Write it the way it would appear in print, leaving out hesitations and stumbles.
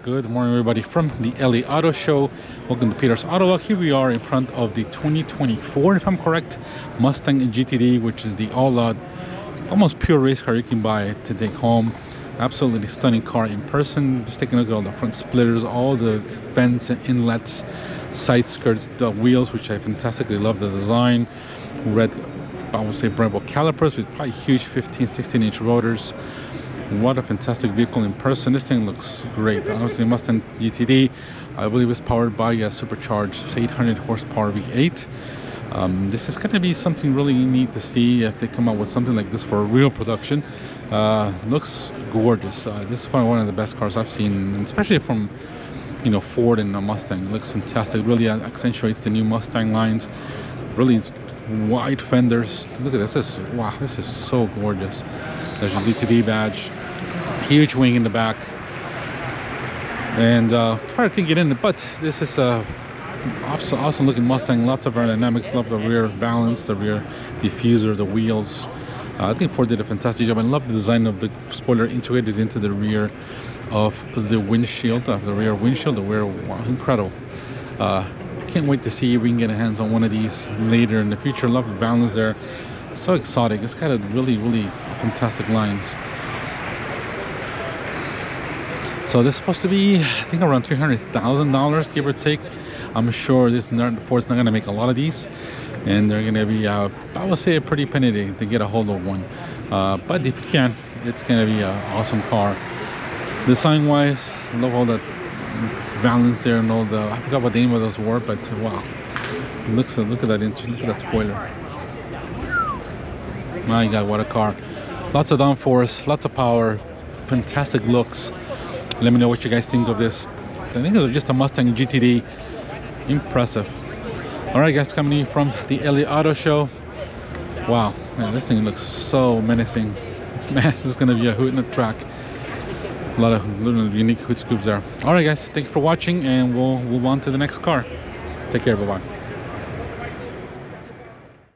Good morning, everybody, from the LA Auto Show. Welcome to Peter's Autovlog. Here we are in front of the 2024, if I'm correct, Mustang GTD, which is the all-out, almost pure race car you can buy to take home. Absolutely stunning car in person. Just taking a look at all the front splitters, all the vents and inlets, side skirts, the wheels, which I fantastically love the design. Red, I would say, Brembo calipers with probably huge 15-16-inch rotors. What a fantastic vehicle in person. This thing looks great. Obviously, Mustang GTD, I believe, is powered by a supercharged 800 horsepower V8. This is going to be something really neat to see if they come out with something like this for real production. Looks gorgeous. This is probably one of the best cars I've seen, especially from Ford and Mustang. It looks fantastic. Really accentuates the new Mustang lines. Really wide fenders. Look at this. Wow, this is so gorgeous. There's a GTD badge, huge wing in the back, and fire can get in it, but this is a awesome looking Mustang. Lots of aerodynamics. Love the rear balance, the rear diffuser, the wheels. I think Ford did a fantastic job. I love the design of the spoiler integrated into the rear of the windshield, the rear windshield. Wow, incredible. Can't wait to see if we can get our hands on one of these later in the future. Love the balance there. So exotic. It's got a really fantastic lines. So this is supposed to be, I think, around $300,000, give or take. I'm sure Ford's not going to make a lot of these, and they're going to be I would say a pretty penny to get a hold of one. But if you can, it's going to be an awesome car. Design wise, I love all that balance there and all the, I forgot what the name of those were, but wow, look at that spoiler. My God, what a car. Lots of downforce, lots of power, fantastic looks. Let me know what you guys think of this. I think it's just a Mustang GTD. Impressive. Alright guys, coming in from the LA Auto Show. Wow, man, this thing looks so menacing. Man, this is going to be a hoot in the track. A lot of little unique hoot scoops there. Alright guys, thank you for watching, and we'll move on to the next car. Take care, bye-bye.